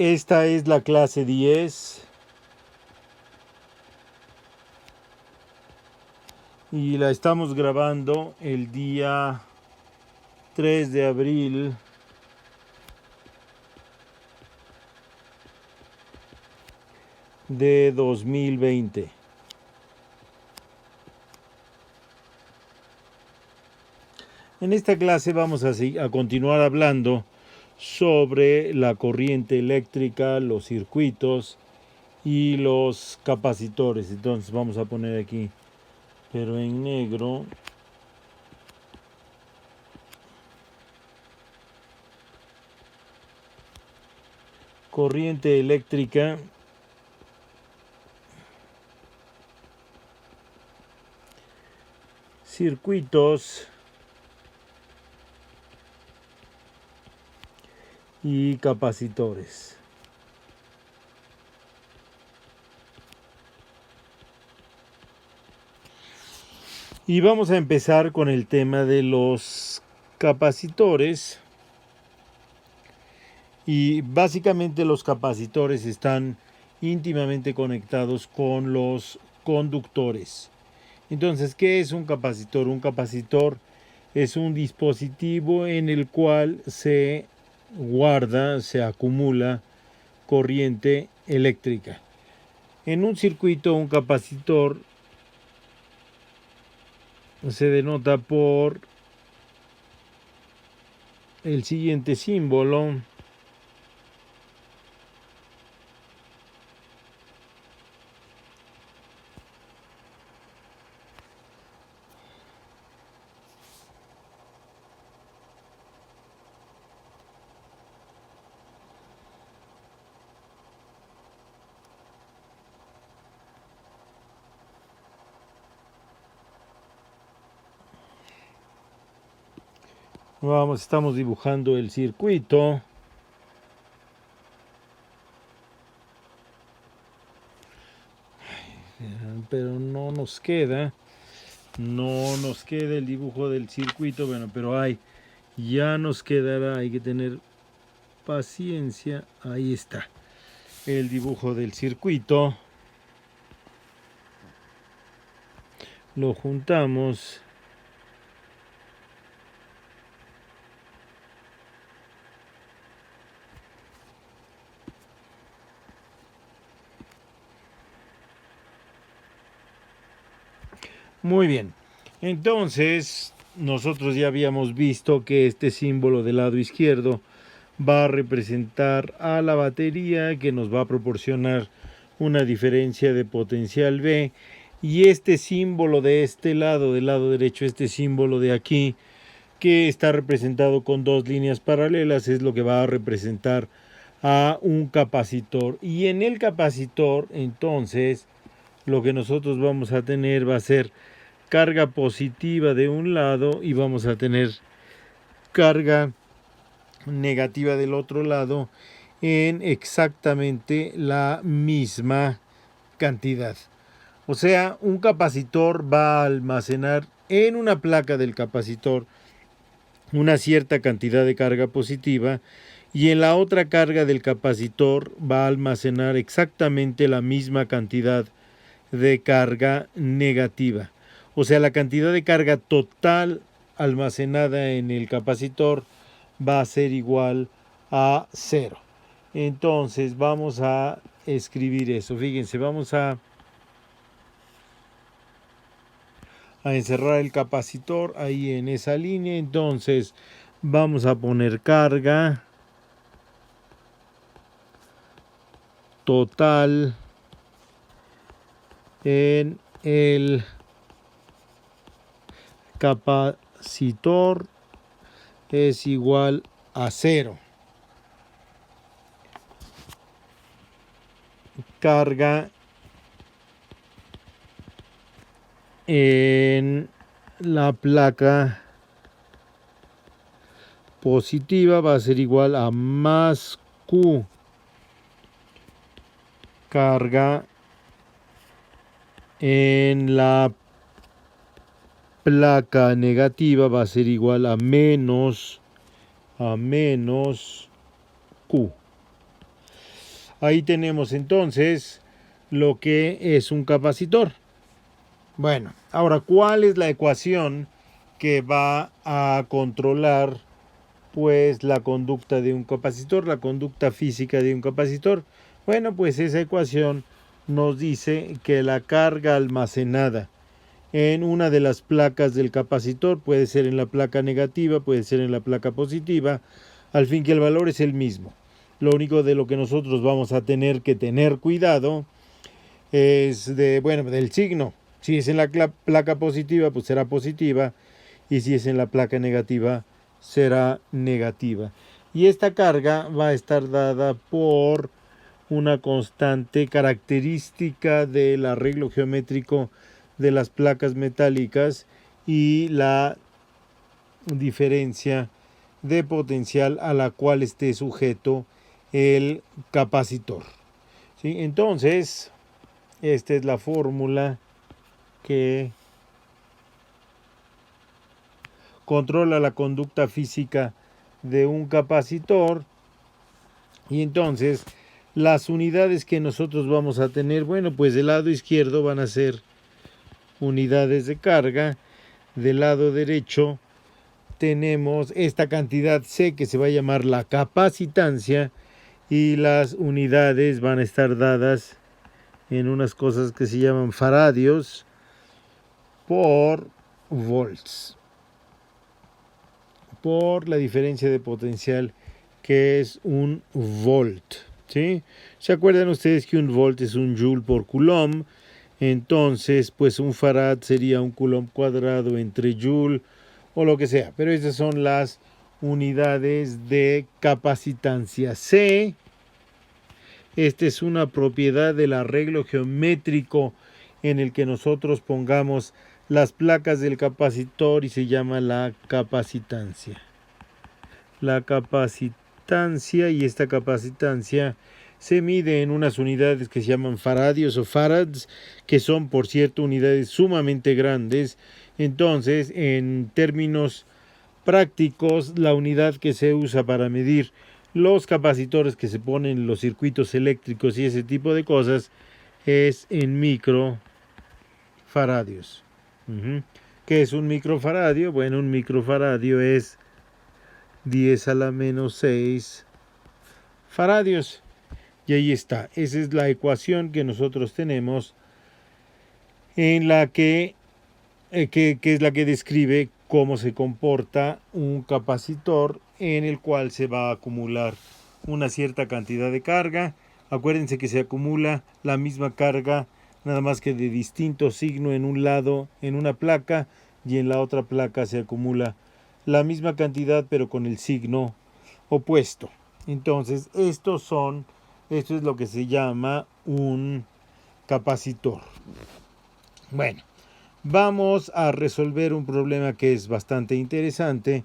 Esta es la clase 10 y la estamos grabando el día 3 de abril de 2020. En esta clase vamos a continuar hablando sobre la corriente eléctrica, los circuitos y los capacitores. Entonces vamos a poner aquí, pero en negro, corriente eléctrica, circuitos y capacitores. Y vamos a empezar con el tema de los capacitores. Y básicamente los capacitores están íntimamente conectados con los conductores. Entonces, ¿qué es un capacitor? Un capacitor es un dispositivo en el cual se guarda, se acumula corriente eléctrica. En un circuito, un capacitor se denota por el siguiente símbolo. Estamos dibujando el circuito. Pero no nos queda el dibujo del circuito. Bueno, pero ya nos quedará, hay que tener paciencia. Ahí está el dibujo del circuito. Lo juntamos. Muy bien, entonces nosotros ya habíamos visto que este símbolo del lado izquierdo va a representar a la batería, que nos va a proporcionar una diferencia de potencial V, y este símbolo de este lado, del lado derecho, este símbolo de aquí, que está representado con dos líneas paralelas, es lo que va a representar a un capacitor. Y en el capacitor, entonces, lo que nosotros vamos a tener va a ser carga positiva de un lado y vamos a tener carga negativa del otro lado en exactamente la misma cantidad. O sea, un capacitor va a almacenar en una placa del capacitor una cierta cantidad de carga positiva y en la otra carga del capacitor va a almacenar exactamente la misma cantidad de carga negativa. O sea, la cantidad de carga total almacenada en el capacitor va a ser igual a 0. Entonces vamos a escribir eso. Fíjense, vamos a encerrar el capacitor ahí en esa línea. Entonces vamos a poner carga total en el capacitor es igual a 0. Carga en la placa positiva va a ser igual a más Q. Carga en la placa negativa va a ser igual a menos Q. Ahí tenemos entonces lo que es un capacitor. Bueno, ahora, ¿cuál es la ecuación que va a controlar pues la conducta de un capacitor, la conducta física de un capacitor? Bueno, pues esa ecuación nos dice que la carga almacenada en una de las placas del capacitor, puede ser en la placa negativa, puede ser en la placa positiva, al fin que el valor es el mismo. Lo único de lo que nosotros vamos a tener que tener cuidado es del signo. Si es en la placa positiva, pues será positiva, y si es en la placa negativa, será negativa. Y esta carga va a estar dada por una constante característica del arreglo geométrico de las placas metálicas y la diferencia de potencial a la cual esté sujeto el capacitor. ¿Sí? Entonces, esta es la fórmula que controla la conducta física de un capacitor. Y entonces las unidades que nosotros vamos a tener, bueno, pues del lado izquierdo van a ser unidades de carga, del lado derecho tenemos esta cantidad C que se va a llamar la capacitancia, y las unidades van a estar dadas en unas cosas que se llaman faradios por volts, por la diferencia de potencial que es un volt. ¿Sí? ¿Se acuerdan ustedes que un volt es un joule por coulomb? Entonces, pues un farad sería un coulomb cuadrado entre joule o lo que sea. Pero estas son las unidades de capacitancia. C, esta es una propiedad del arreglo geométrico en el que nosotros pongamos las placas del capacitor, y se llama la capacitancia. La capacitancia, y esta capacitancia se mide en unas unidades que se llaman faradios o farads, que son, por cierto, unidades sumamente grandes. Entonces, en términos prácticos, la unidad que se usa para medir los capacitores que se ponen en los circuitos eléctricos y ese tipo de cosas es en microfaradios. ¿Qué es un microfaradio? Bueno, un microfaradio es 10 a la menos 6 faradios. Y ahí está. Esa es la ecuación que nosotros tenemos, en la que es la que describe cómo se comporta un capacitor en el cual se va a acumular una cierta cantidad de carga. Acuérdense que se acumula la misma carga, nada más que de distinto signo en un lado, en una placa, y en la otra placa se acumula la misma cantidad, pero con el signo opuesto. Entonces, esto es lo que se llama un capacitor. Bueno, vamos a resolver un problema que es bastante interesante.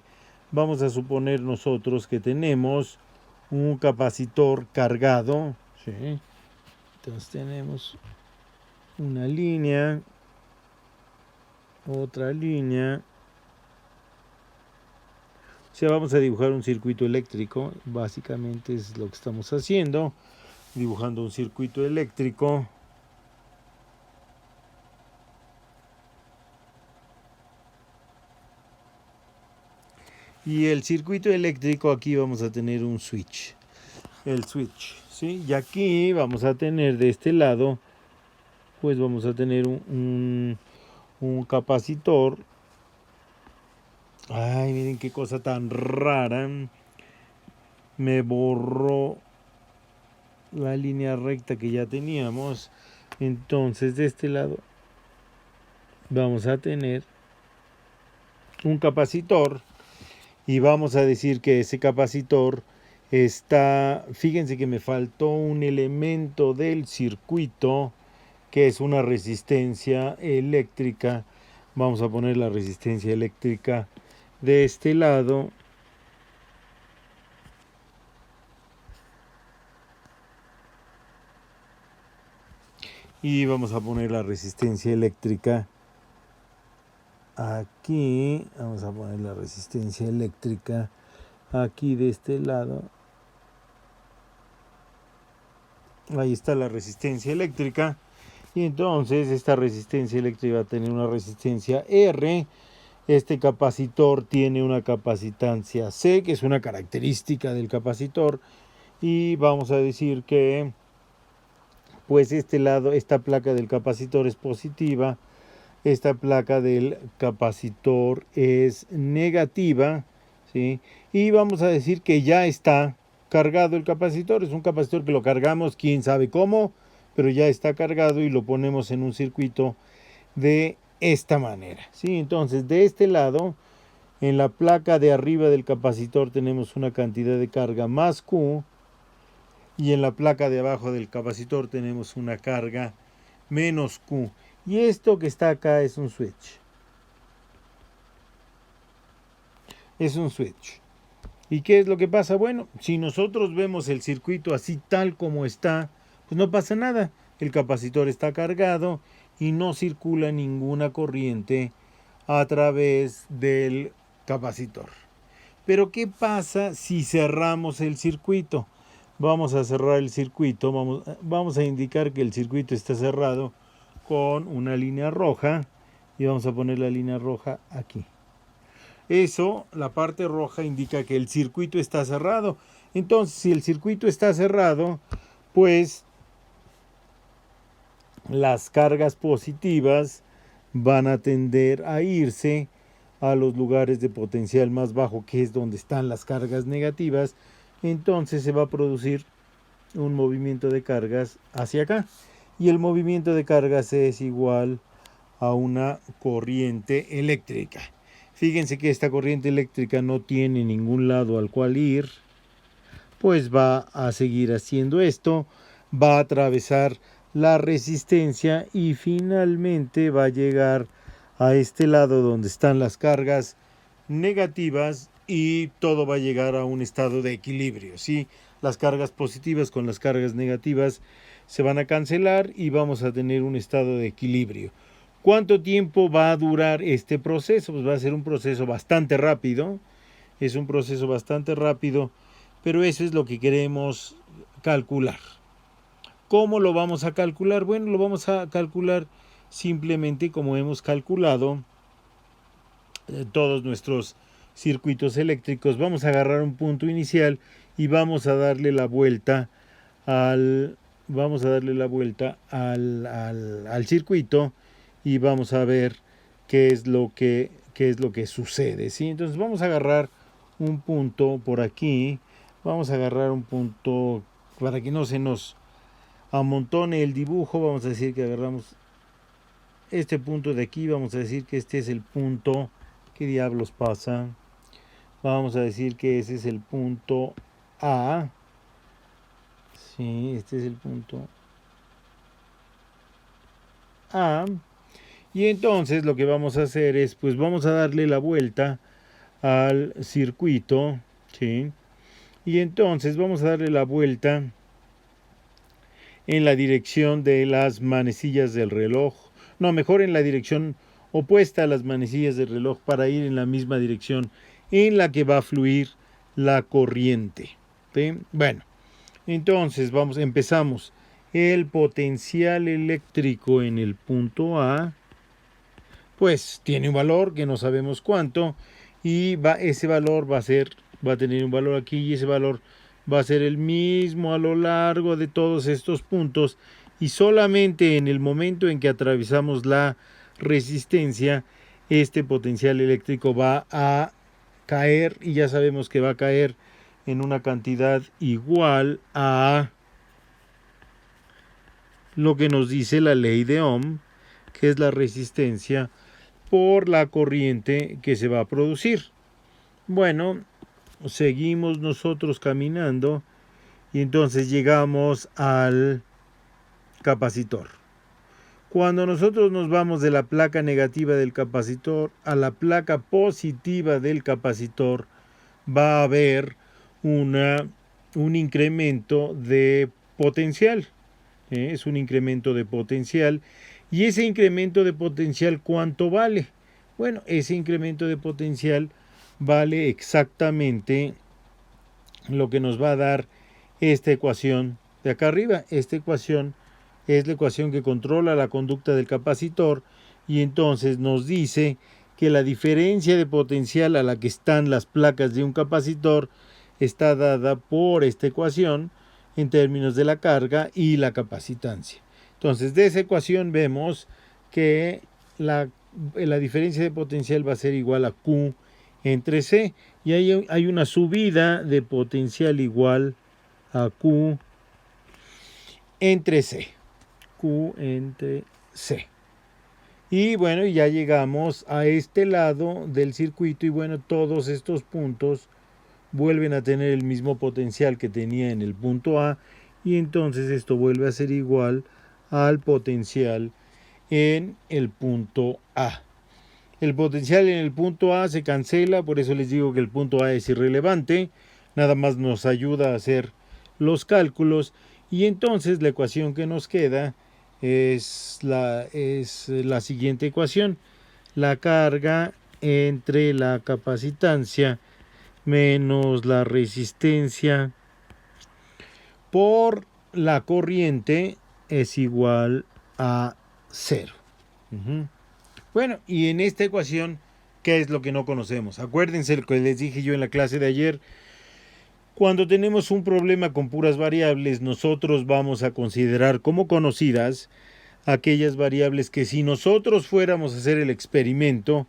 Vamos a suponer nosotros que tenemos un capacitor cargado. ¿Sí? Entonces tenemos una línea, otra línea. O sea, vamos a dibujar un circuito eléctrico. Básicamente es lo que estamos haciendo, dibujando un circuito eléctrico. Y el circuito eléctrico, aquí vamos a tener un switch. El switch, ¿sí? Y aquí vamos a tener de este lado, pues vamos a tener un capacitor. Ay, miren qué cosa tan rara. Me borró la línea recta que ya teníamos. Entonces, de este lado vamos a tener un capacitor, y vamos a decir que ese capacitor está, fíjense que me faltó un elemento del circuito, que es una resistencia eléctrica. Vamos a poner la resistencia eléctrica de este lado. Y vamos a poner la resistencia eléctrica aquí. Vamos a poner la resistencia eléctrica aquí de este lado. Ahí está la resistencia eléctrica. Y entonces esta resistencia eléctrica va a tener una resistencia R. Este capacitor tiene una capacitancia C, que es una característica del capacitor. Y vamos a decir que pues esta placa del capacitor es positiva, esta placa del capacitor es negativa, ¿sí? Y vamos a decir que ya está cargado el capacitor. Es un capacitor que lo cargamos, quién sabe cómo, pero ya está cargado y lo ponemos en un circuito de esta manera, ¿sí? Entonces, de este lado, en la placa de arriba del capacitor tenemos una cantidad de carga más Q, y en la placa de abajo del capacitor tenemos una carga menos Q. Y esto que está acá es un switch. Es un switch. ¿Y qué es lo que pasa? Bueno, si nosotros vemos el circuito así tal como está, pues no pasa nada. El capacitor está cargado y no circula ninguna corriente a través del capacitor. Pero ¿qué pasa si cerramos el circuito? Vamos a cerrar el circuito, vamos a indicar que el circuito está cerrado con una línea roja y vamos a poner la línea roja aquí. Eso, la parte roja indica que el circuito está cerrado. Entonces, si el circuito está cerrado, pues las cargas positivas van a tender a irse a los lugares de potencial más bajo, que es donde están las cargas negativas. Entonces se va a producir un movimiento de cargas hacia acá. Y el movimiento de cargas es igual a una corriente eléctrica. Fíjense que esta corriente eléctrica no tiene ningún lado al cual ir, pues va a seguir haciendo esto, va a atravesar la resistencia y finalmente va a llegar a este lado donde están las cargas negativas y todo va a llegar a un estado de equilibrio, ¿sí? Las cargas positivas con las cargas negativas se van a cancelar y vamos a tener un estado de equilibrio. ¿Cuánto tiempo va a durar este proceso? Pues va a ser un proceso bastante rápido, es un proceso bastante rápido, pero eso es lo que queremos calcular. ¿Cómo lo vamos a calcular? Bueno, lo vamos a calcular simplemente como hemos calculado todos nuestros circuitos eléctricos. Vamos a agarrar un punto inicial y vamos a darle la vuelta al circuito y vamos a ver qué es lo que sucede, ¿sí? Entonces vamos a agarrar un punto por aquí, vamos a agarrar un punto para que no se nos amontone el dibujo. Vamos a decir que agarramos este punto de aquí, vamos a decir que este es el punto. ¿Qué diablos pasa? Vamos a decir que ese es el punto A. Sí, este es el punto A. Y entonces lo que vamos a hacer es, pues vamos a darle la vuelta al circuito, ¿sí? Y entonces vamos a darle la vuelta en la dirección de las manecillas del reloj. No, mejor en la dirección opuesta a las manecillas del reloj para ir en la misma dirección en la que va a fluir la corriente, ¿sí? Bueno, entonces empezamos. El potencial eléctrico en el punto A, pues tiene un valor que no sabemos cuánto, y ese valor va a tener un valor aquí, y ese valor va a ser el mismo a lo largo de todos estos puntos, y solamente en el momento en que atravesamos la resistencia, este potencial eléctrico va a caer, y ya sabemos que va a caer en una cantidad igual a lo que nos dice la ley de Ohm, que es la resistencia por la corriente que se va a producir. Bueno, seguimos nosotros caminando y entonces llegamos al capacitor. Cuando nosotros nos vamos de la placa negativa del capacitor a la placa positiva del capacitor, va a haber un incremento de potencial. Es un incremento de potencial. ¿Y ese incremento de potencial cuánto vale? Bueno, ese incremento de potencial vale exactamente lo que nos va a dar esta ecuación de acá arriba. Esta ecuación es la ecuación que controla la conducta del capacitor y entonces nos dice que la diferencia de potencial a la que están las placas de un capacitor está dada por esta ecuación en términos de la carga y la capacitancia. Entonces, de esa ecuación vemos que la diferencia de potencial va a ser igual a Q entre C, y hay una subida de potencial igual a Q entre C. Q entre C. Y bueno, ya llegamos a este lado del circuito y bueno, todos estos puntos vuelven a tener el mismo potencial que tenía en el punto A y entonces esto vuelve a ser igual al potencial en el punto A. El potencial en el punto A se cancela, por eso les digo que el punto A es irrelevante, nada más nos ayuda a hacer los cálculos y entonces la ecuación que nos queda es la siguiente ecuación: la carga entre la capacitancia menos la resistencia por la corriente es igual a 0. Bueno, y en esta ecuación, ¿qué es lo que no conocemos? Acuérdense lo que les dije yo en la clase de ayer. Cuando tenemos un problema con puras variables, nosotros vamos a considerar como conocidas aquellas variables que si nosotros fuéramos a hacer el experimento,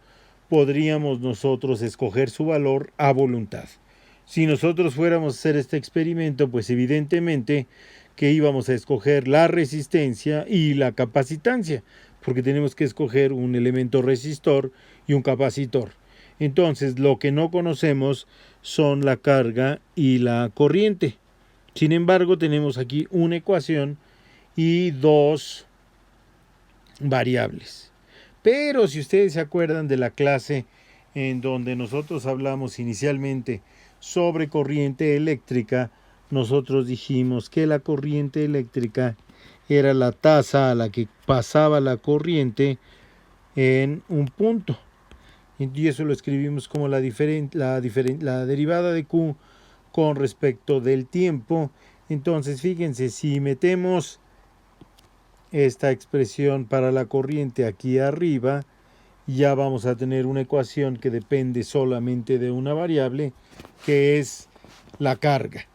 podríamos nosotros escoger su valor a voluntad. Si nosotros fuéramos a hacer este experimento, pues evidentemente que íbamos a escoger la resistencia y la capacitancia, porque tenemos que escoger un elemento resistor y un capacitor. Entonces, lo que no conocemos son la carga y la corriente. Sin embargo, tenemos aquí una ecuación y dos variables. Pero si ustedes se acuerdan de la clase en donde nosotros hablamos inicialmente sobre corriente eléctrica, nosotros dijimos que la corriente eléctrica era la tasa a la que pasaba la corriente en un punto. Y eso lo escribimos como la derivada de Q con respecto del tiempo. Entonces, fíjense, si metemos esta expresión para la corriente aquí arriba, ya vamos a tener una ecuación que depende solamente de una variable, que es la carga.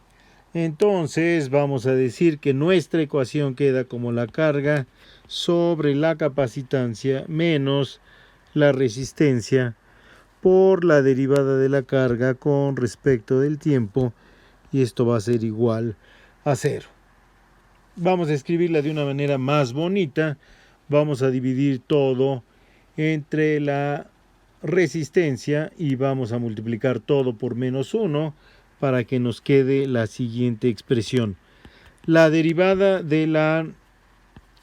Entonces vamos a decir que nuestra ecuación queda como la carga sobre la capacitancia menos la resistencia por la derivada de la carga con respecto del tiempo, y esto va a ser igual a 0. Vamos a escribirla de una manera más bonita. Vamos a dividir todo entre la resistencia y vamos a multiplicar todo por menos 1 para que nos quede la siguiente expresión. La derivada de la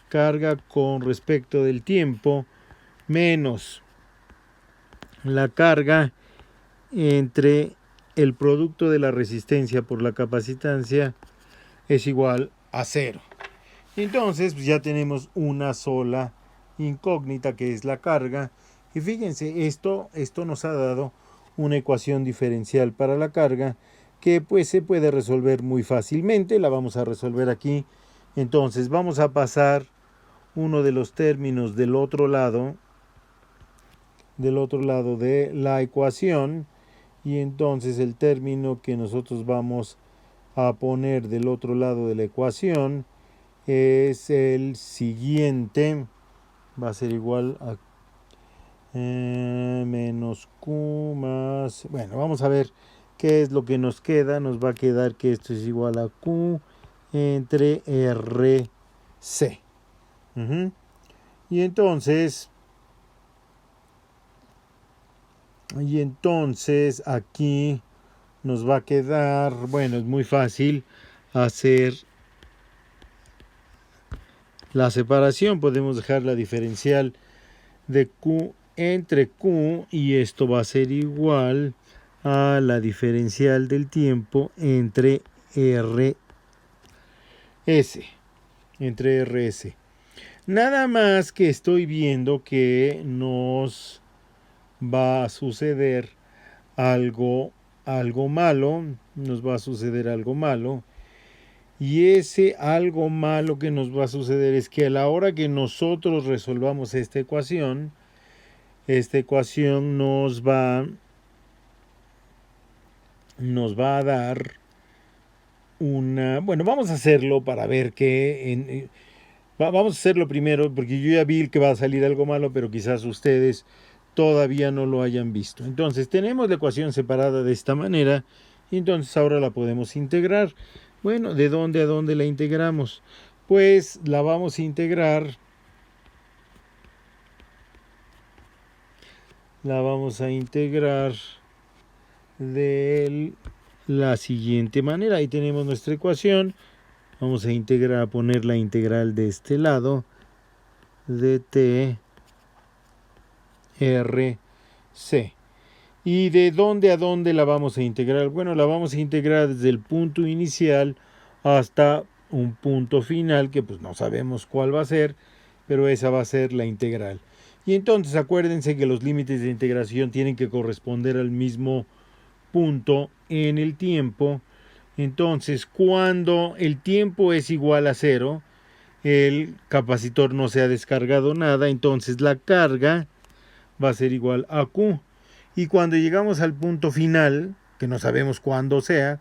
carga con respecto del tiempo menos la carga entre el producto de la resistencia por la capacitancia es igual a 0. Entonces pues ya tenemos una sola incógnita, que es la carga. Y fíjense, esto nos ha dado una ecuación diferencial para la carga que pues se puede resolver muy fácilmente. La vamos a resolver aquí. Entonces vamos a pasar uno de los términos del otro lado de la ecuación, y entonces el término que nosotros vamos a poner del otro lado de la ecuación es el siguiente. Va a ser igual a menos Q más... Bueno, vamos a ver qué es lo que nos queda. Nos va a quedar que esto es igual a Q entre RC. Y entonces aquí nos va a quedar, bueno, es muy fácil hacer la separación. Podemos dejar la diferencial de Q entre Q y esto va a ser igual a la diferencial del tiempo entre RS. Nada más que estoy viendo que nos va a suceder algo malo, Y ese algo malo que nos va a suceder es que a la hora que nosotros resolvamos esta ecuación nos va a dar una... Bueno, vamos a hacerlo para ver vamos a hacerlo primero, porque yo ya vi que va a salir algo malo, pero quizás ustedes todavía no lo hayan visto. Entonces tenemos la ecuación separada de esta manera, y entonces ahora la podemos integrar. Bueno, ¿de dónde a dónde la integramos? Pues la vamos a integrar de la siguiente manera. Ahí tenemos nuestra ecuación. Vamos a poner la integral de este lado de t r c. ¿Y de dónde a dónde la vamos a integrar? Bueno, la vamos a integrar desde el punto inicial hasta un punto final, que pues no sabemos cuál va a ser, pero esa va a ser la integral. Y entonces acuérdense que los límites de integración tienen que corresponder al mismo punto en el tiempo. Entonces, cuando el tiempo es igual a 0, el capacitor no se ha descargado nada, entonces la carga va a ser igual a Q. Y cuando llegamos al punto final, que no sabemos cuándo sea,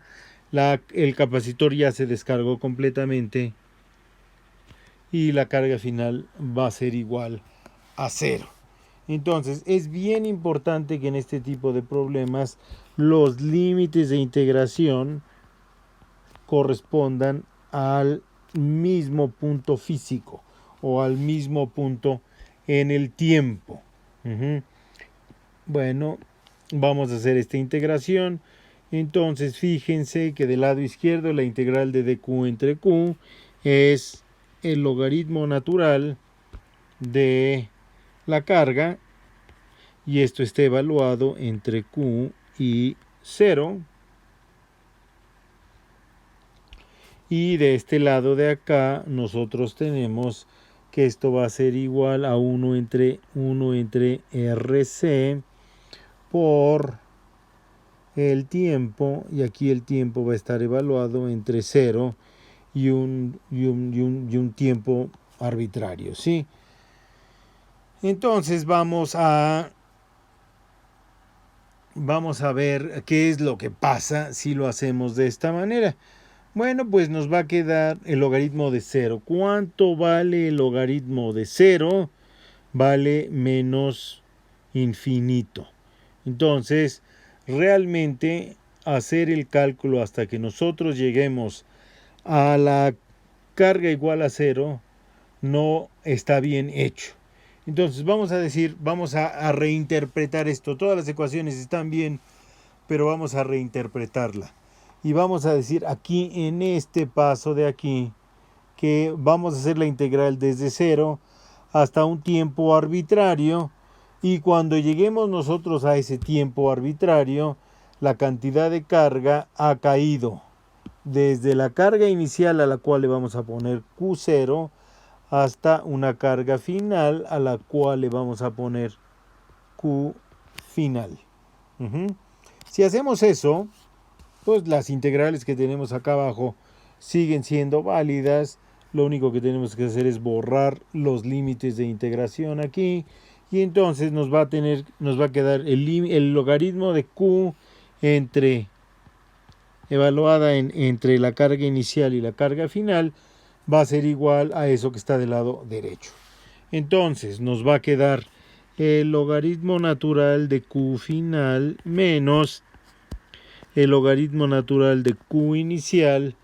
el capacitor ya se descargó completamente y la carga final va a ser igual a 0. Entonces es bien importante que en este tipo de problemas los límites de integración correspondan al mismo punto físico o al mismo punto en el tiempo. Bueno, vamos a hacer esta integración. Entonces fíjense que del lado izquierdo la integral de dq entre q es el logaritmo natural de la carga, y esto está evaluado entre q y 0. Y de este lado de acá nosotros tenemos que esto va a ser igual a 1 entre RC por el tiempo, y aquí el tiempo va a estar evaluado entre 0 y un tiempo arbitrario, ¿sí? Entonces vamos a ver qué es lo que pasa si lo hacemos de esta manera. Bueno, pues nos va a quedar el logaritmo de 0. ¿Cuánto vale el logaritmo de 0? Vale menos infinito. Entonces, realmente hacer el cálculo hasta que nosotros lleguemos a la carga igual a 0 no está bien hecho. Entonces vamos a reinterpretar esto. Todas las ecuaciones están bien, pero vamos a reinterpretarla. Y vamos a decir aquí en este paso de aquí que vamos a hacer la integral desde 0 hasta un tiempo arbitrario, y cuando lleguemos nosotros a ese tiempo arbitrario, la cantidad de carga ha caído desde la carga inicial a la cual le vamos a poner Q0 hasta una carga final a la cual le vamos a poner Q final. Si hacemos eso, pues las integrales que tenemos acá abajo siguen siendo válidas. Lo único que tenemos que hacer es borrar los límites de integración aquí, y entonces nos va a quedar el logaritmo de Q evaluada entre la carga inicial y la carga final va a ser igual a eso que está del lado derecho. Entonces nos va a quedar el logaritmo natural de Q final menos el logaritmo natural de Q inicial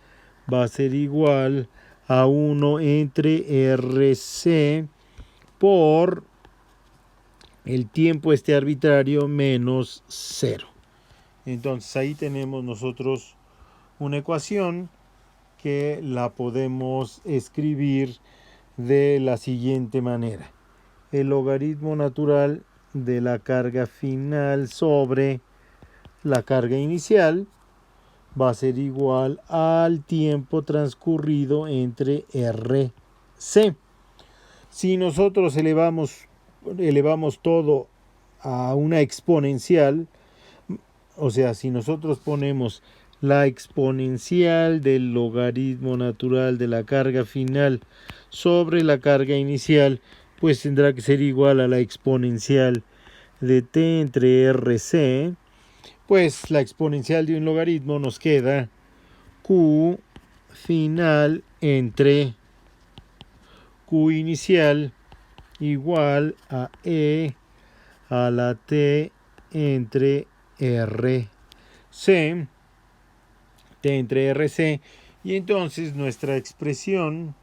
va a ser igual a 1 entre RC por el tiempo arbitrario menos 0. Entonces ahí tenemos nosotros una ecuación que la podemos escribir de la siguiente manera. El logaritmo natural de la carga final sobre la carga inicial va a ser igual al tiempo transcurrido entre RC. Si nosotros elevamos todo a una exponencial, o sea, si nosotros ponemos la exponencial del logaritmo natural de la carga final sobre la carga inicial, pues tendrá que ser igual a la exponencial de t entre RC. Pues la exponencial de un logaritmo nos queda Q final entre Q inicial igual a E a la T entre RC, T entre RC, y entonces nuestra expresión,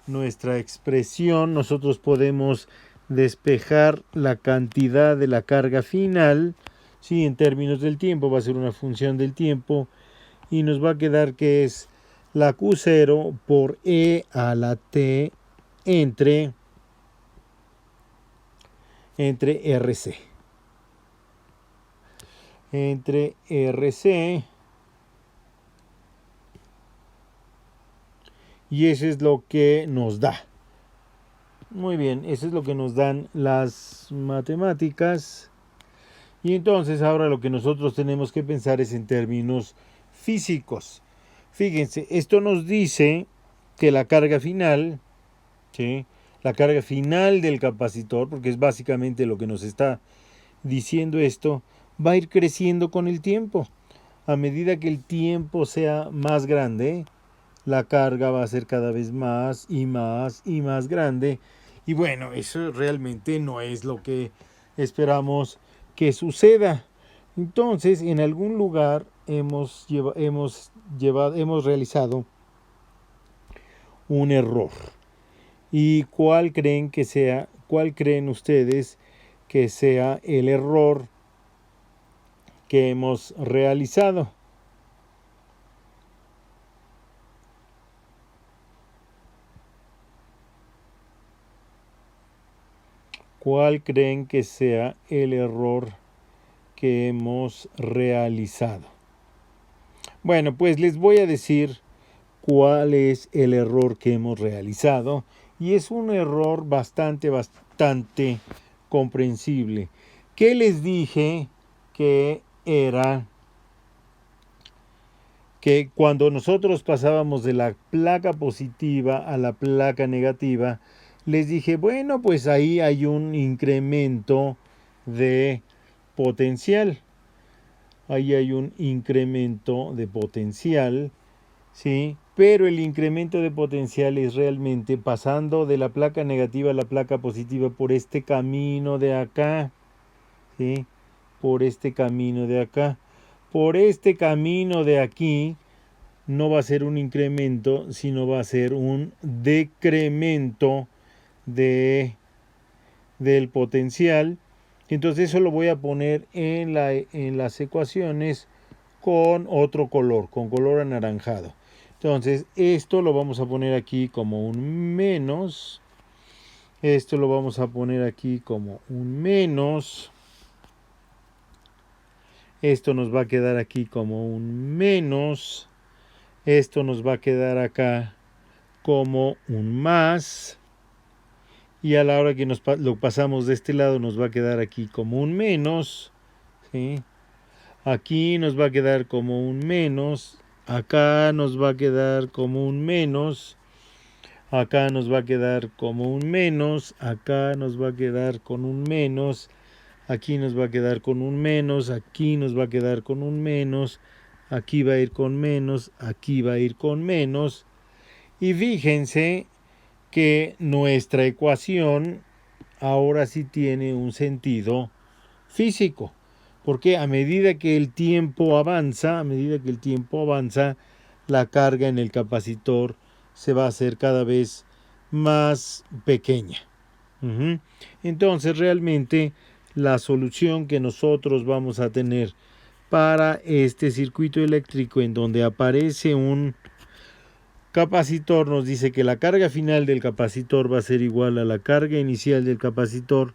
nosotros podemos despejar la cantidad de la carga final, ¿sí? En términos del tiempo, va a ser una función del tiempo, y nos va a quedar que es la Q0 por E a la T entre RC. Entre RC. Y eso es lo que nos da. Muy bien, eso es lo que nos dan las matemáticas. Y entonces ahora lo que nosotros tenemos que pensar es en términos físicos. Fíjense, esto nos dice que la carga final, ¿sí? La carga final del capacitor, porque es básicamente lo que nos está diciendo esto, va a ir creciendo con el tiempo. A medida que el tiempo sea más grande, la carga va a ser cada vez más y más y más grande. Y bueno, eso realmente no es lo que esperamos que suceda. Entonces, en algún lugar hemos realizado un error. ¿Y cuál creen ustedes que sea el error que hemos realizado? ¿Cuál creen que sea el error que hemos realizado? Bueno, pues les voy a decir cuál es el error que hemos realizado, y es un error bastante comprensible. ¿Qué les dije que era? Que cuando nosotros pasábamos de la placa positiva a la placa negativa, les dije, bueno, pues ahí hay un incremento de potencial. Ahí hay un incremento de potencial, ¿sí? Pero el incremento de potencial es realmente pasando de la placa negativa a la placa positiva por este camino de acá, ¿sí? Por este camino de acá. Por este camino de aquí no va a ser un incremento, sino va a ser un decremento del potencial. Entonces eso lo voy a poner en las ecuaciones con otro color, con color anaranjado. Entonces esto lo vamos a poner aquí como un menos. Esto lo vamos a poner aquí como un menos. Esto nos va a quedar aquí como un menos. Esto nos va a quedar acá como un más. Y a la hora que lo pasamos de este lado nos va a quedar aquí como un menos. ¿Sí? Aquí nos va a quedar como un menos. Acá nos va a quedar como un menos. Acá nos va a quedar como un menos. Acá nos va a quedar con un menos. Aquí nos va a quedar con un menos. Aquí nos va a quedar con un menos. Aquí va a ir con menos. Aquí va a ir con menos. Y fíjense que nuestra ecuación ahora sí tiene un sentido físico, porque a medida que el tiempo avanza, la carga en el capacitor se va a hacer cada vez más pequeña. Entonces realmente la solución que nosotros vamos a tener para este circuito eléctrico en donde aparece un capacitor, nos dice que la carga final del capacitor va a ser igual a la carga inicial del capacitor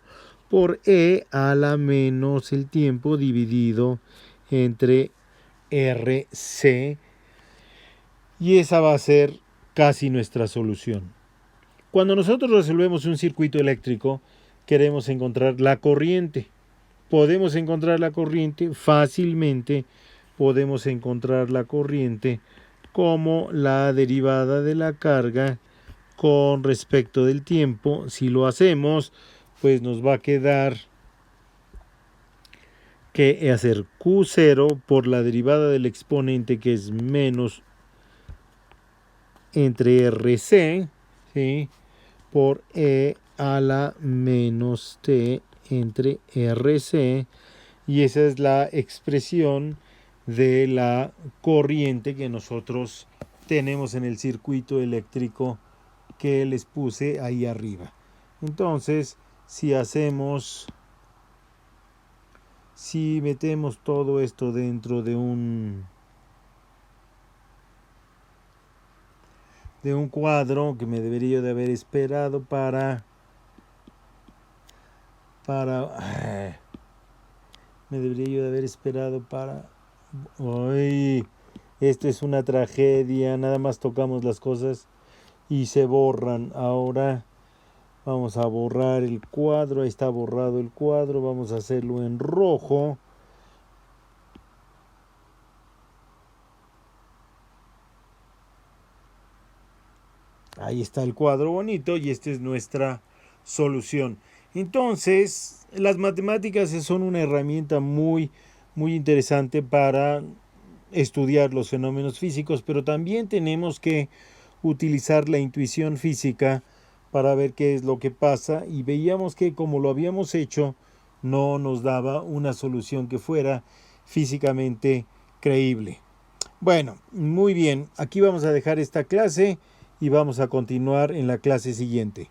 por E a la menos el tiempo dividido entre RC, y esa va a ser casi nuestra solución. Cuando nosotros resolvemos un circuito eléctrico, queremos encontrar la corriente. Podemos encontrar la corriente fácilmente podemos encontrar la corriente como la derivada de la carga con respecto del tiempo. Si lo hacemos, pues nos va a quedar que hacer Q0 por la derivada del exponente, que es menos entre RC, ¿sí?, por E a la menos T entre RC, y esa es la expresión de la corriente que nosotros tenemos en el circuito eléctrico que les puse ahí arriba. Entonces, si metemos todo esto dentro de un cuadro, que me debería de haber esperado ¡ay! Esto es una tragedia, nada más tocamos las cosas y se borran. Ahora vamos a borrar el cuadro, ahí está borrado el cuadro, vamos a hacerlo en rojo. Ahí está el cuadro bonito y esta es nuestra solución. Entonces, las matemáticas son una herramienta muy, muy interesante para estudiar los fenómenos físicos, pero también tenemos que utilizar la intuición física para ver qué es lo que pasa, y veíamos que como lo habíamos hecho, no nos daba una solución que fuera físicamente creíble. Bueno, muy bien, aquí vamos a dejar esta clase y vamos a continuar en la clase siguiente.